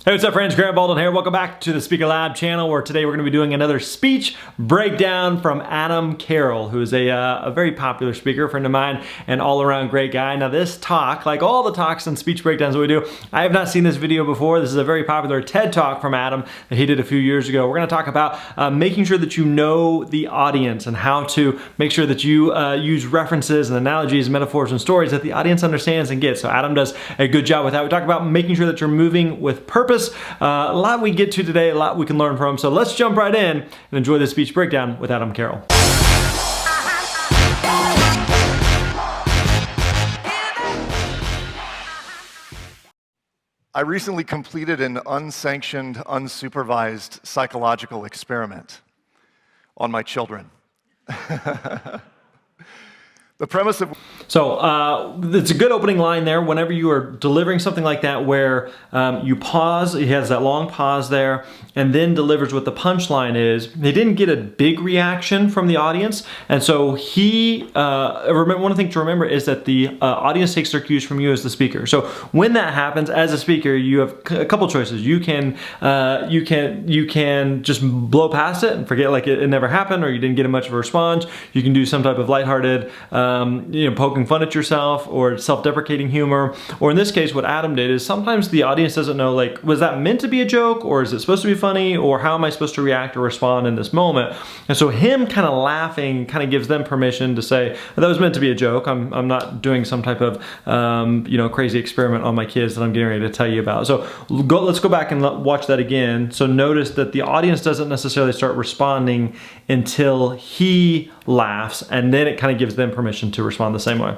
Hey, what's up friends? Baldwin here. Welcome back to the Speaker Lab channel, where today we're going to be doing another speech breakdown from Carroll, who is a very popular speaker, friend of mine, and all-around great guy. Now this talk, like all the talks and speech breakdowns that we do, I have not seen this video before. This is a very popular TED Talk from Adam that he did a few years ago. We're going to talk about making sure that you know the audience and how to make sure that you use references and analogies, metaphors, and stories that the audience understands and gets. So Adam does a good job with that. We talk about making sure that you're moving with purpose. A lot we get to today, a lot we can learn from. So let's jump right in and enjoy this speech breakdown with Carroll. I recently completed an unsanctioned, unsupervised psychological experiment on my children. The premise of... So it's a good opening line there whenever you are delivering something like that, where you pause, he has that long pause there, and then delivers what the punchline is. They didn't get a big reaction from the audience, and so one of the things to remember is that the audience takes their cues from you as the speaker. So when that happens, as a speaker, you have a couple choices. You can just blow past it and forget like it never happened, or you didn't get much of a response. You can do some type of lighthearted poking fun at yourself, or self-deprecating humor. Or in this case, what Adam did is sometimes the audience doesn't know, like, was that meant to be a joke, or is it supposed to be funny, or how am I supposed to react or respond in this moment? And so him kind of laughing kind of gives them permission to say, that was meant to be a joke. I'm not doing some type of crazy experiment on my kids that I'm getting ready to tell you about. So let's go back and watch that again. So notice that the audience doesn't necessarily start responding until he laughs, and then it kind of gives them permission to respond the same way.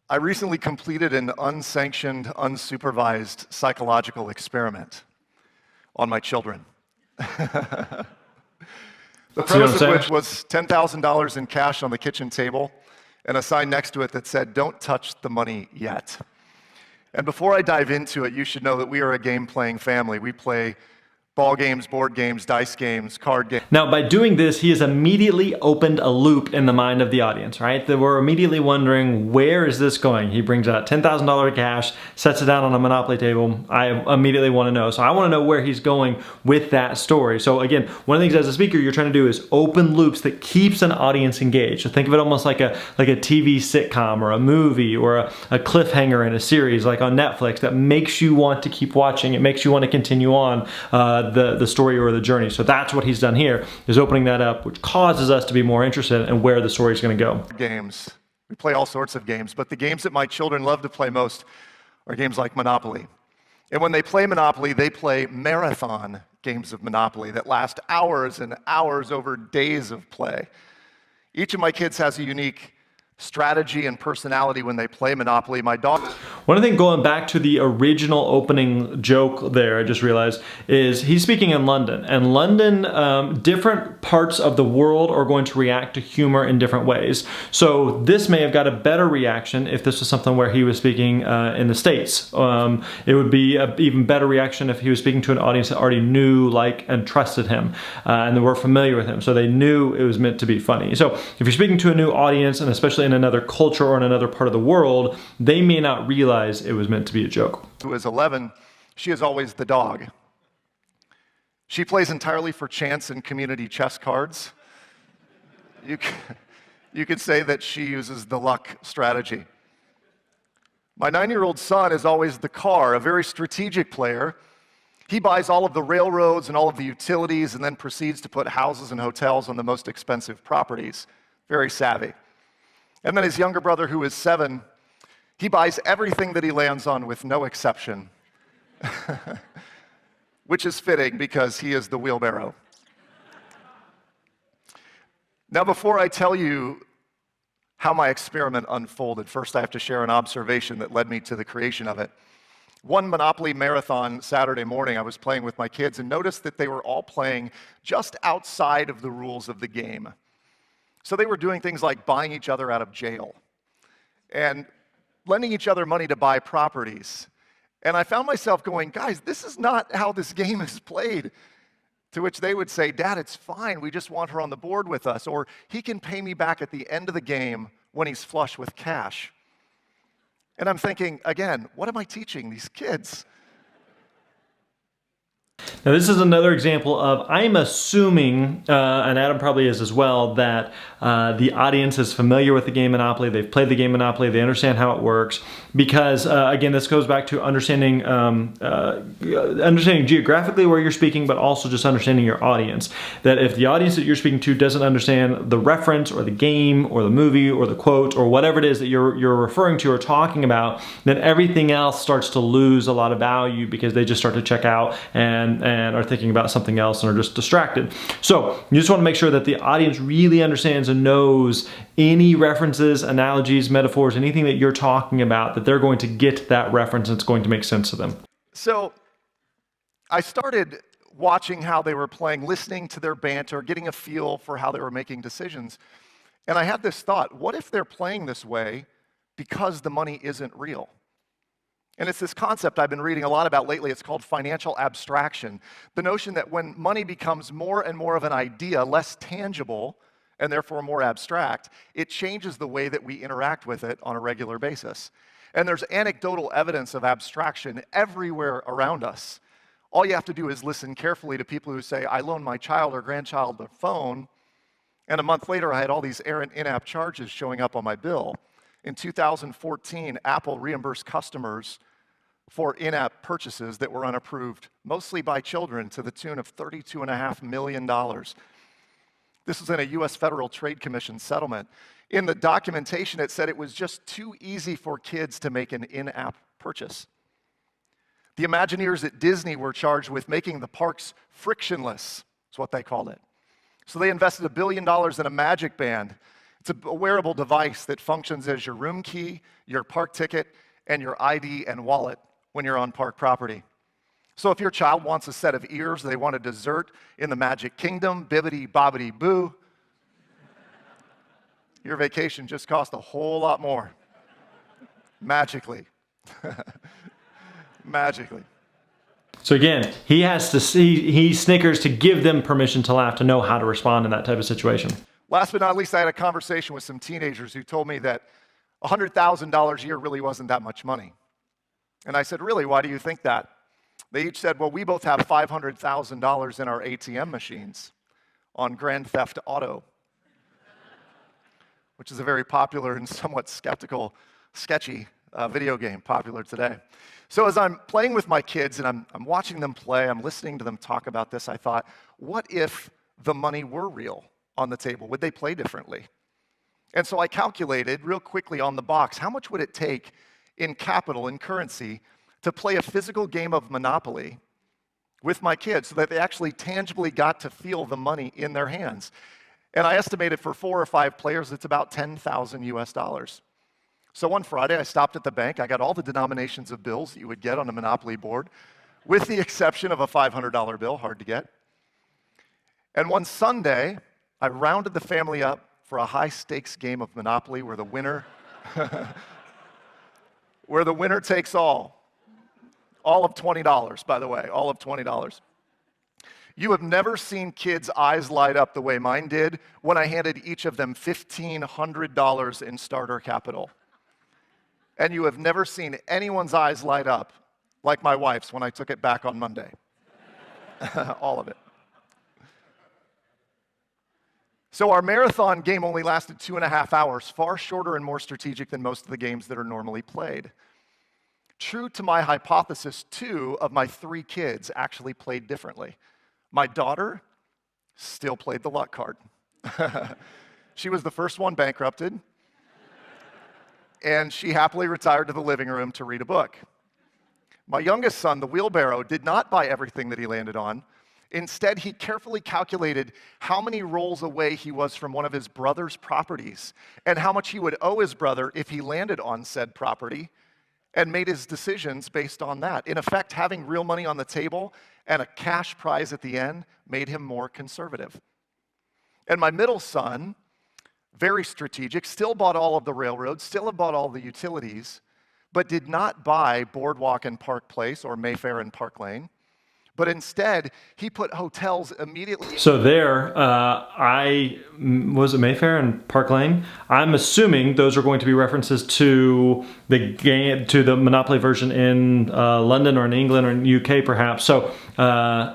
I recently completed an unsanctioned, unsupervised psychological experiment on my children. The premise of which was $10,000 in cash on the kitchen table and a sign next to it that said, "Don't touch the money yet." And before I dive into it, you should know that we are a game-playing family. We play ball games, board games, dice games, card games. Now, by doing this, he has immediately opened a loop in the mind of the audience, right? They were immediately wondering, where is this going? He brings out $10,000 cash, sets it down on a Monopoly table. I immediately want to know. So I want to know where he's going with that story. So again, one of the things as a speaker you're trying to do is open loops that keeps an audience engaged. So think of it almost like a TV sitcom or a movie or a cliffhanger in a series like on Netflix that makes you want to keep watching. It makes you want to continue on the story or the journey. So that's what he's done here, is opening that up, which causes us to be more interested in where the story is going to go. Games. We play all sorts of games, but the games that my children love to play most are games like Monopoly. And when they play Monopoly, they play marathon games of Monopoly that last hours and hours over days of play. Each of my kids has a unique strategy and personality when they play Monopoly. My dog... One thing, going back to the original opening joke there, I just realized, is he's speaking in London. And London, different parts of the world are going to react to humor in different ways. So this may have got a better reaction if this was something where he was speaking in the States. It would be an even better reaction if he was speaking to an audience that already knew, liked, and trusted him, and they were familiar with him. So they knew it was meant to be funny. So if you're speaking to a new audience, and especially in another culture or in another part of the world, they may not realize it was meant to be a joke. Who is 11, she is always the dog. She plays entirely for chance and community chess cards. You could say that she uses the luck strategy. My 9-year-old son is always the car, a very strategic player. He buys all of the railroads and all of the utilities and then proceeds to put houses and hotels on the most expensive properties. Very savvy. And then his younger brother, who is 7, he buys everything that he lands on with no exception, which is fitting because he is the wheelbarrow. Now, before I tell you how my experiment unfolded, first I have to share an observation that led me to the creation of it. One Monopoly marathon Saturday morning, I was playing with my kids and noticed that they were all playing just outside of the rules of the game. So they were doing things like buying each other out of jail and lending each other money to buy properties. And I found myself going, guys, this is not how this game is played. To which they would say, Dad, it's fine. We just want her on the board with us. Or he can pay me back at the end of the game when he's flush with cash. And I'm thinking, again, what am I teaching these kids? Now, this is another example of, I'm assuming, and Adam probably is as well, that the audience is familiar with the game Monopoly. They've played the game Monopoly. They understand how it works. Because, again, this goes back to understanding geographically where you're speaking, but also just understanding your audience. That if the audience that you're speaking to doesn't understand the reference or the game or the movie or the quote or whatever it is that you're referring to or talking about, then everything else starts to lose a lot of value because they just start to check out and are thinking about something else and are just distracted. So you just want to make sure that the audience really understands and knows any references, analogies, metaphors, anything that you're talking about, that they're going to get that reference and it's going to make sense to them. So I started watching how they were playing, listening to their banter, getting a feel for how they were making decisions. And I had this thought, what if they're playing this way because the money isn't real? And it's this concept I've been reading a lot about lately. It's called financial abstraction. The notion that when money becomes more and more of an idea, less tangible, and therefore more abstract, it changes the way that we interact with it on a regular basis. And there's anecdotal evidence of abstraction everywhere around us. All you have to do is listen carefully to people who say, I loaned my child or grandchild a phone, and a month later I had all these errant in-app charges showing up on my bill. In 2014, Apple reimbursed customers for in-app purchases that were unapproved, mostly by children, to the tune of $32.5 million. This was in a US Federal Trade Commission settlement. In the documentation, it said it was just too easy for kids to make an in-app purchase. The Imagineers at Disney were charged with making the parks frictionless, is what they called it. So they invested $1 billion in a Magic Band. It's a wearable device that functions as your room key, your park ticket, and your ID and wallet when you're on park property. So if your child wants a set of ears, they want a dessert in the Magic Kingdom, bibbidi bobbidi boo, your vacation just cost a whole lot more. Magically. Magically. So again, he snickers to give them permission to laugh, to know how to respond in that type of situation. Last but not least, I had a conversation with some teenagers who told me that $100,000 a year really wasn't that much money. And I said, really, why do you think that? They each said, well, we both have $500,000 in our ATM machines on Grand Theft Auto, which is a very popular and somewhat sketchy video game, popular today. So as I'm playing with my kids and I'm watching them play, I'm listening to them talk about this, I thought, what if the money were real on the table? Would they play differently? And so I calculated real quickly on the box, how much would it take in capital, in currency, to play a physical game of Monopoly with my kids so that they actually tangibly got to feel the money in their hands. And I estimated for 4 or 5 players, it's about 10,000 US dollars. So one Friday, I stopped at the bank. I got all the denominations of bills that you would get on a Monopoly board, with the exception of a $500 bill, hard to get. And one Sunday, I rounded the family up for a high-stakes game of Monopoly where the winner takes all of $20, by the way, all of $20. You have never seen kids' eyes light up the way mine did when I handed each of them $1,500 in starter capital. And you have never seen anyone's eyes light up like my wife's when I took it back on Monday. All of it. So our marathon game only lasted 2.5 hours, far shorter and more strategic than most of the games that are normally played. True to my hypothesis, 2 of my 3 kids actually played differently. My daughter still played the luck card. She was the first one bankrupted, and she happily retired to the living room to read a book. My youngest son, the wheelbarrow, did not buy everything that he landed on. Instead, he carefully calculated how many rolls away he was from one of his brother's properties and how much he would owe his brother if he landed on said property, and made his decisions based on that. In effect, having real money on the table and a cash prize at the end made him more conservative. And my middle son, very strategic, still bought all of the railroads, still bought all the utilities, but did not buy Boardwalk and Park Place or Mayfair and Park Lane, But instead, he put hotels immediately. So there, was it Mayfair and Park Lane? I'm assuming those are going to be references to the game, to the Monopoly version in London or in England or in UK perhaps. So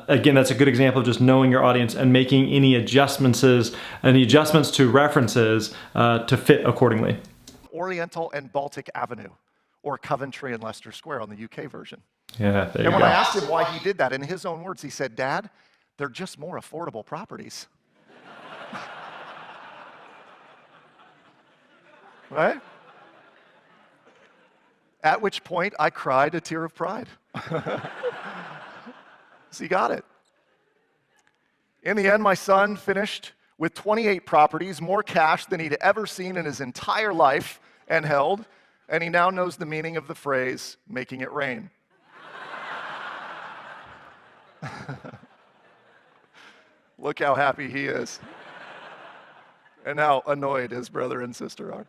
again, that's a good example of just knowing your audience and making any adjustments to references to fit accordingly. Oriental and Baltic Avenue, or Coventry and Leicester Square on the UK version. Yeah, there you And when go. I asked him why he did that, in his own words, he said, "Dad, they're just more affordable properties." Right? At which point I cried a tear of pride. So he got it. In the end, my son finished with 28 properties, more cash than he'd ever seen in his entire life and held, and he now knows the meaning of the phrase, making it rain. Look how happy he is, and how annoyed his brother and sister are.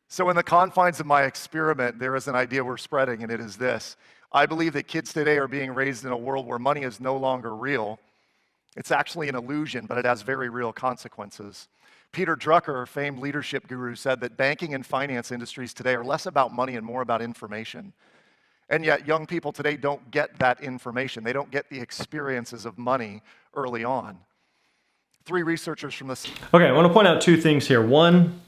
So in the confines of my experiment, there is an idea we're spreading, and it is this. I believe that kids today are being raised in a world where money is no longer real. It's actually an illusion, but it has very real consequences. Peter Drucker, famed leadership guru, said that banking and finance industries today are less about money and more about information. And yet young people today don't get that information. They don't get the experiences of money early on. 3 researchers from the... Okay, I want to point out 2 things here. One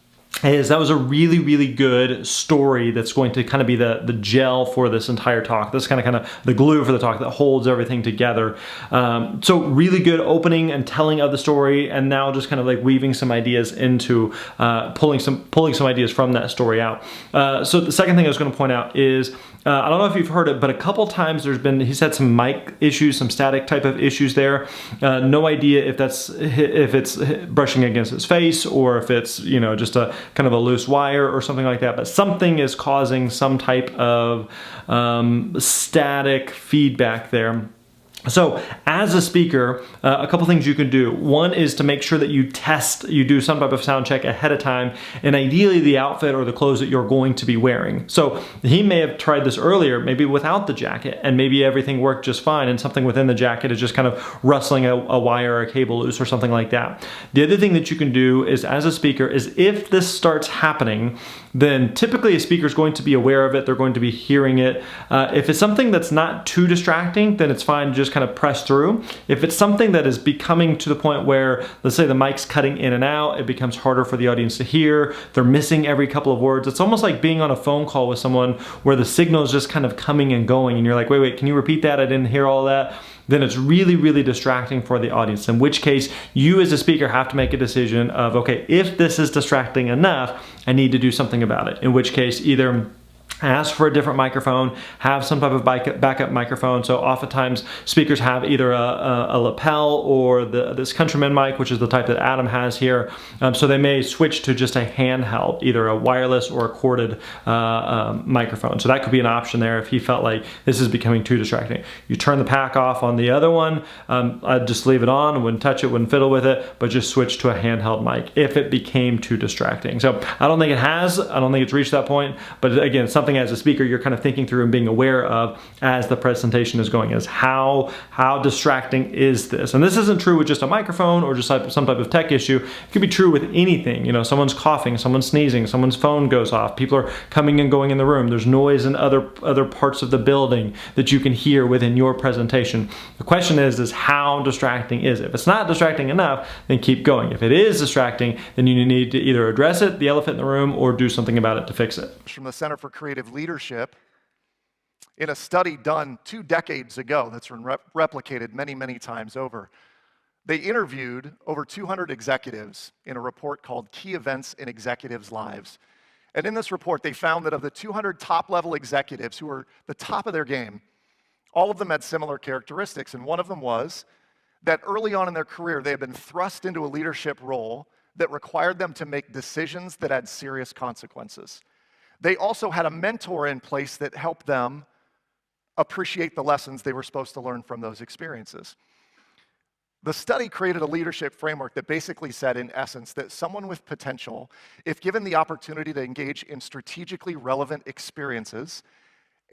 is that was a really, really good story that's going to kind of be the gel for this entire talk. This kind of the glue for the talk that holds everything together. So really good opening and telling of the story, and now just kind of like weaving some ideas into pulling some ideas from that story out. So the second thing I was going to point out is I don't know if you've heard it, but a couple times he's had some mic issues, some static type of issues there. No idea if it's brushing against his face or if it's just a kind of a loose wire or something like that. But something is causing some type of static feedback there. So as a speaker, a couple things you can do. One is to make sure that you do some type of sound check ahead of time, and ideally the outfit or the clothes that you're going to be wearing. So he may have tried this earlier, maybe without the jacket, and maybe everything worked just fine, and something within the jacket is just kind of rustling a wire or a cable loose or something like that. The other thing that you can do is, as a speaker, is if this starts happening, then typically a speaker is going to be aware of it, they're going to be hearing it. If it's something that's not too distracting, then it's fine to just kind of press through. If it's something that is becoming to the point where, let's say the mic's cutting in and out, it becomes harder for the audience to hear, they're missing every couple of words. It's almost like being on a phone call with someone where the signal is just kind of coming and going, and you're like, wait, can you repeat that? I didn't hear all that. Then it's really, really distracting for the audience, in which case you as a speaker have to make a decision of, okay, if this is distracting enough, I need to do something about it. In which case, either ask for a different microphone, have some type of backup microphone. So oftentimes speakers have either a lapel or this Countryman mic, which is the type that Adam has here. So they may switch to just a handheld, either a wireless or a corded microphone. So that could be an option there if he felt like this is becoming too distracting. You turn the pack off on the other one. I'd just leave it on, wouldn't touch it, wouldn't fiddle with it, but just switch to a handheld mic if it became too distracting. So I don't think it's reached that point, but again, something as a speaker you're kind of thinking through and being aware of as the presentation is going, is how distracting is this? And this isn't true with just a microphone or just some type of tech issue. It could be true with anything. Someone's coughing, someone's sneezing, someone's phone goes off, people are coming and going in the room, there's noise in other parts of the building that you can hear within your presentation. The question is how distracting is it? If it's not distracting enough, then keep going. If it is distracting, then you need to either address it, the elephant in the room, or do something about it to fix it. From the Center for Creative Leadership, in a study done 2 decades ago that's been replicated many, many times over, they interviewed over 200 executives in a report called Key Events in Executives' Lives. And in this report, they found that of the 200 top-level executives who were the top of their game, all of them had similar characteristics, and one of them was that early on in their career, they had been thrust into a leadership role that required them to make decisions that had serious consequences. They also had a mentor in place that helped them appreciate the lessons they were supposed to learn from those experiences. The study created a leadership framework that basically said, in essence, that someone with potential, if given the opportunity to engage in strategically relevant experiences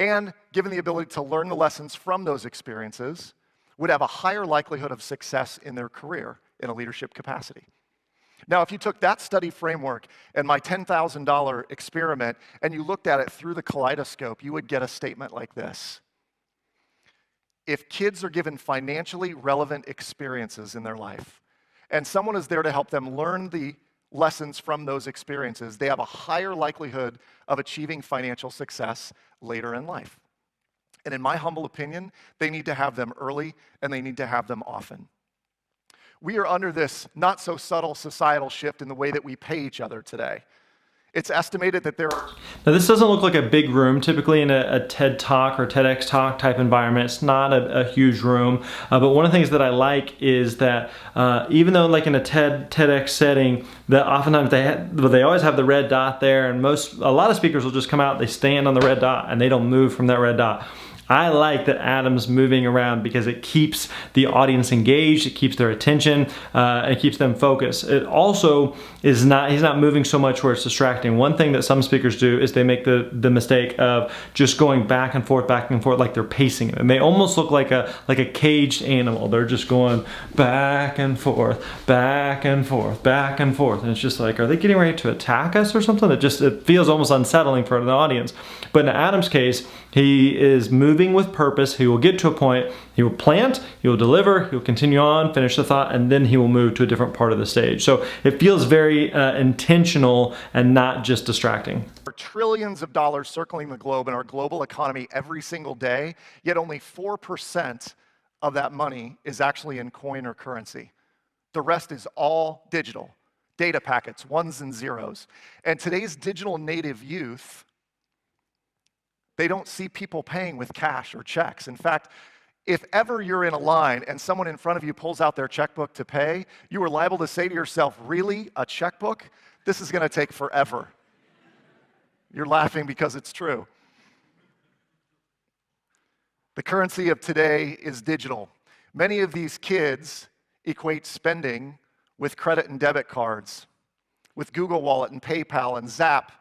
and given the ability to learn the lessons from those experiences, would have a higher likelihood of success in their career in a leadership capacity. Now, if you took that study framework and my $10,000 experiment and you looked at it through the kaleidoscope, you would get a statement like this. If kids are given financially relevant experiences in their life, and someone is there to help them learn the lessons from those experiences, they have a higher likelihood of achieving financial success later in life. And in my humble opinion, they need to have them early and they need to have them often. We are under this not so subtle societal shift in the way that we pay each other today. It's estimated that there are... Now this doesn't look like a big room. Typically in a TED Talk or TEDx Talk type environment, it's not a huge room. But one of the things that I like is that even though like in a TEDx setting, that oftentimes they always have the red dot there, and a lot of speakers will just come out, they stand on the red dot, and they don't move from that red dot. I like that Adam's moving around because it keeps the audience engaged, it keeps their attention, it keeps them focused. It also is he's not moving so much where it's distracting. One thing that some speakers do is they make the mistake of just going back and forth, like they're pacing it. And they almost look like a caged animal. They're just going back and forth, back and forth, back and forth. And it's just like, are they getting ready to attack us or something? It feels almost unsettling for the audience. But in Adam's case, he is moving with purpose. He will get to a point, he will plant, he will deliver, he will continue on, finish the thought, and then he will move to a different part of the stage. So it feels very intentional and not just distracting. There are trillions of dollars circling the globe in our global economy every single day, yet only 4% of that money is actually in coin or currency. The rest is all digital, data packets, ones and zeros. And today's digital native youth, they don't see people paying with cash or checks. In fact, if ever you're in a line and someone in front of you pulls out their checkbook to pay, you are liable to say to yourself, really, a checkbook? This is going to take forever. You're laughing because it's true. The currency of today is digital. Many of these kids equate spending with credit and debit cards, with Google Wallet and PayPal and Zap,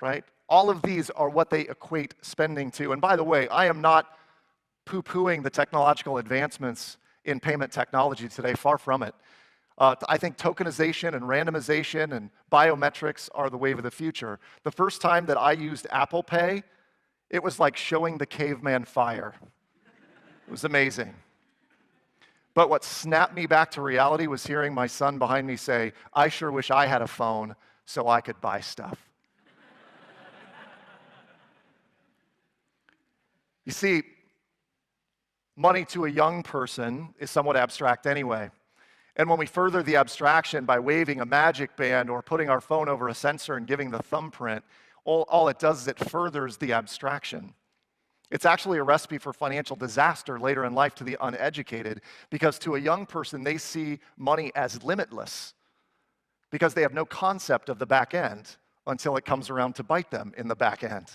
right? All of these are what they equate spending to. And by the way, I am not poo-pooing the technological advancements in payment technology today, far from it. I think tokenization and randomization and biometrics are the wave of the future. The first time that I used Apple Pay, it was like showing the caveman fire. It was amazing. But what snapped me back to reality was hearing my son behind me say, I sure wish I had a phone so I could buy stuff. You see, money to a young person is somewhat abstract anyway. And when we further the abstraction by waving a magic band or putting our phone over a sensor and giving the thumbprint, all it does is it furthers the abstraction. It's actually a recipe for financial disaster later in life to the uneducated, because to a young person, they see money as limitless because they have no concept of the back end until it comes around to bite them in the back end.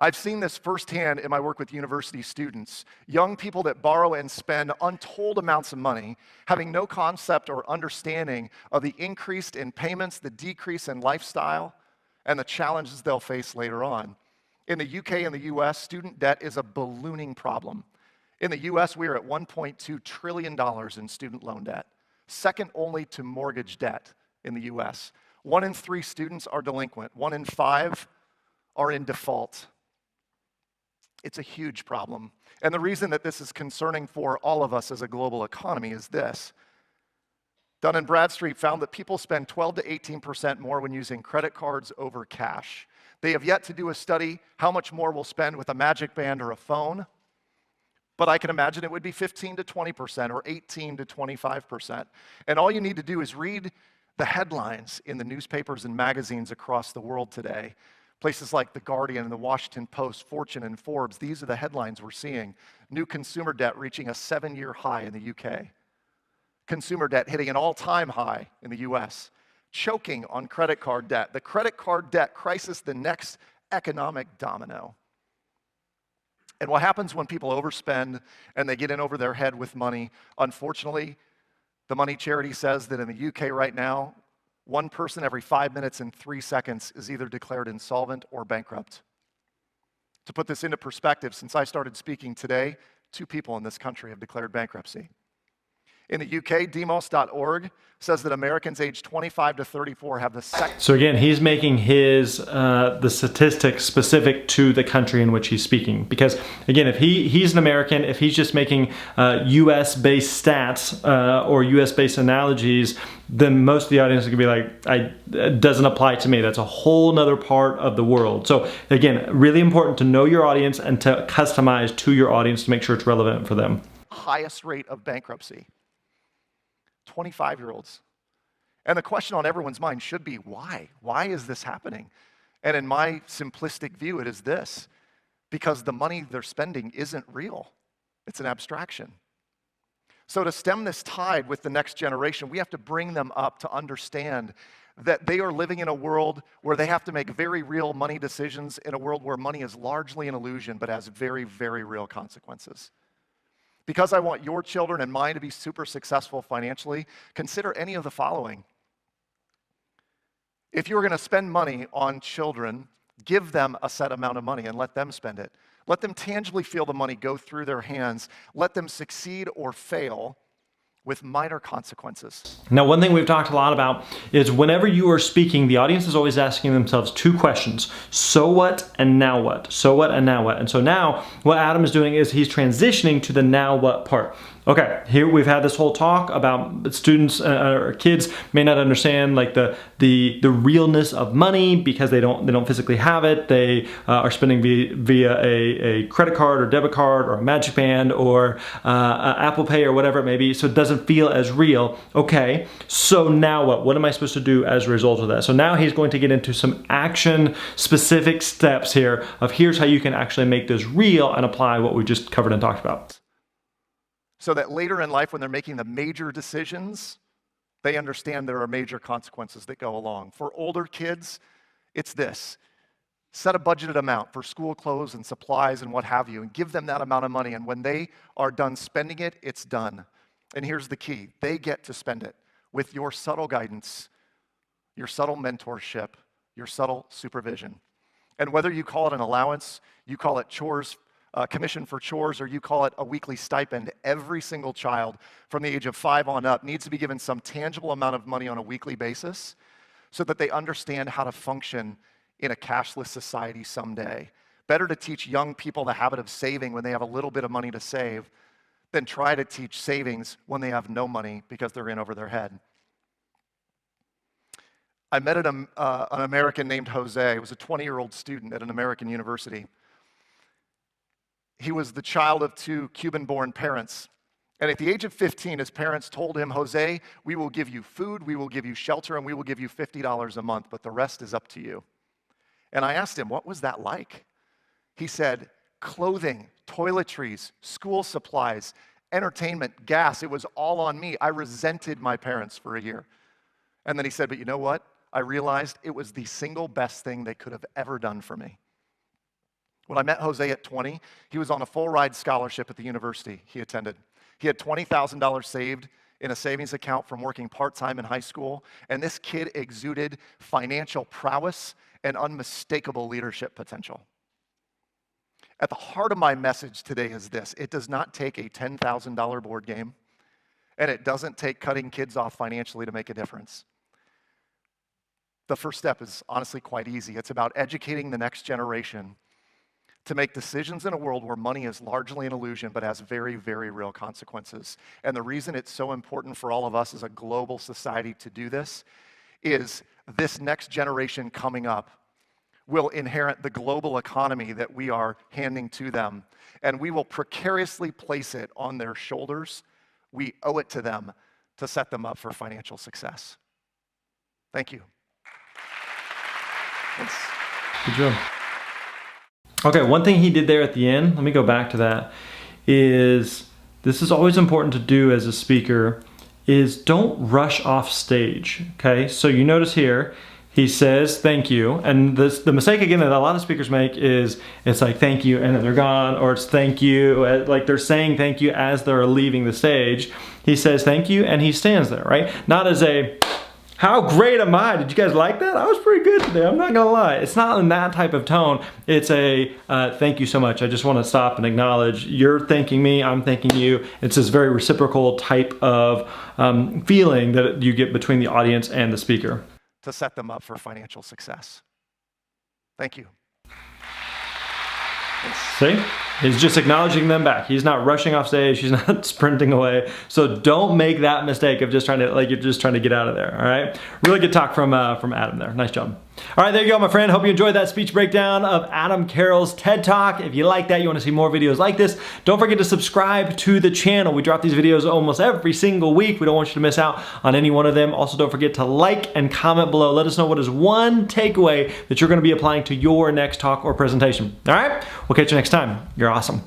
I've seen this firsthand in my work with university students, young people that borrow and spend untold amounts of money, having no concept or understanding of the increase in payments, the decrease in lifestyle, and the challenges they'll face later on. In the UK and the US, student debt is a ballooning problem. In the US, we are at $1.2 trillion in student loan debt, second only to mortgage debt in the US. 1 in 3 students are delinquent. 1 in 5 are in default. It's a huge problem. And the reason that this is concerning for all of us as a global economy is this. Dun & Bradstreet found that people spend 12 to 18% more when using credit cards over cash. They have yet to do a study how much more we'll spend with a magic band or a phone, but I can imagine it would be 15 to 20% or 18 to 25%. And all you need to do is read the headlines in the newspapers and magazines across the world today. Places like The Guardian and The Washington Post, Fortune and Forbes, these are the headlines we're seeing. New consumer debt reaching a 7-year high in the UK. Consumer debt hitting an all-time high in the US. Choking on credit card debt. The credit card debt crisis, the next economic domino. And what happens when people overspend and they get in over their head with money? Unfortunately, the Money Charity says that in the UK right now, 1 person every 5 minutes and 3 seconds is either declared insolvent or bankrupt. To put this into perspective, since I started speaking today, 2 people in this country have declared bankruptcy. In the UK, demos.org says that Americans aged 25 to 34 have the second. So again, he's making his the statistics specific to the country in which he's speaking. Because again, if he's an American, if he's just making US-based stats or US-based analogies, then most of the audience is gonna be like, it doesn't apply to me. That's a whole nother part of the world. So again, really important to know your audience and to customize to your audience to make sure it's relevant for them. Highest rate of bankruptcy. 25-year-olds. And the question on everyone's mind should be, why? Why is this happening? And in my simplistic view, it is this: because the money they're spending isn't real. It's an abstraction. So to stem this tide with the next generation, we have to bring them up to understand that they are living in a world where they have to make very real money decisions, in a world where money is largely an illusion but has very, very real consequences. Because I want your children and mine to be super successful financially, consider any of the following. If you were going to spend money on children, give them a set amount of money and let them spend it. Let them tangibly feel the money go through their hands. Let them succeed or fail with minor consequences. Now, one thing we've talked a lot about is whenever you are speaking, the audience is always asking themselves 2 questions. So what and now what? So what and now what? And so now what Adam is doing is he's transitioning to the now what part. Okay, here we've had this whole talk about students or kids may not understand like the realness of money because they don't physically have it. They are spending via a credit card or debit card or a Magic Band or Apple Pay or whatever it may be, so it doesn't feel as real. Okay, so now what? What am I supposed to do as a result of that? So now he's going to get into some action specific steps here of here's how you can actually make this real and apply what we just covered and talked about. So that later in life, when they're making the major decisions, they understand there are major consequences that go along. For older kids, it's this: set a budgeted amount for school clothes and supplies and what have you, and give them that amount of money. And when they are done spending it, it's done. And here's the key: they get to spend it with your subtle guidance, your subtle mentorship, your subtle supervision. And whether you call it an allowance, you call it chores, commission for chores, or you call it a weekly stipend, every single child from the age of 5 on up needs to be given some tangible amount of money on a weekly basis so that they understand how to function in a cashless society someday. Better to teach young people the habit of saving when they have a little bit of money to save than try to teach savings when they have no money because they're in over their head. I met an American named Jose. He was a 20-year-old student at an American university. He was the child of 2 Cuban-born parents. And at the age of 15, his parents told him, Jose, we will give you food, we will give you shelter, and we will give you $50 a month, but the rest is up to you. And I asked him, what was that like? He said, clothing, toiletries, school supplies, entertainment, gas, it was all on me. I resented my parents for a year. And then he said, but you know what? I realized it was the single best thing they could have ever done for me. When I met Jose at 20, he was on a full-ride scholarship at the university he attended. He had $20,000 saved in a savings account from working part-time in high school, and this kid exuded financial prowess and unmistakable leadership potential. At the heart of my message today is this: it does not take a $10,000 board game, and it doesn't take cutting kids off financially to make a difference. The first step is honestly quite easy. It's about educating the next generation to make decisions in a world where money is largely an illusion but has very, very real consequences. And the reason it's so important for all of us as a global society to do this is this next generation coming up will inherit the global economy that we are handing to them, and we will precariously place it on their shoulders. We owe it to them to set them up for financial success. Thank you. Thanks. Good job. Okay, one thing he did there at the end, let me go back to that, is this is always important to do as a speaker, is don't rush off stage, okay? So you notice here, he says thank you, and the mistake again that a lot of speakers make is it's like thank you and then they're gone, or it's thank you, like they're saying thank you as they're leaving the stage. He says thank you and he stands there, right? Not as a How great am I? Did you guys like that? I was pretty good today, I'm not gonna lie. It's not in that type of tone. It's a thank you so much. I just wanna stop and acknowledge you're thanking me, I'm thanking you. It's this very reciprocal type of feeling that you get between the audience and the speaker. To set them up for financial success. Thank you. See? He's just acknowledging them back. He's not rushing off stage. He's not sprinting away. So don't make that mistake of just trying to, like, you're just trying to get out of there, all right? Really good talk from Adam there. Nice job. All right, there you go, my friend. Hope you enjoyed that speech breakdown of Adam Carroll's TED Talk. If you like that, you want to see more videos like this, don't forget to subscribe to the channel. We drop these videos almost every single week. We don't want you to miss out on any one of them. Also, don't forget to like and comment below. Let us know what is one takeaway that you're going to be applying to your next talk or presentation. All right? We'll catch you next time. You're awesome.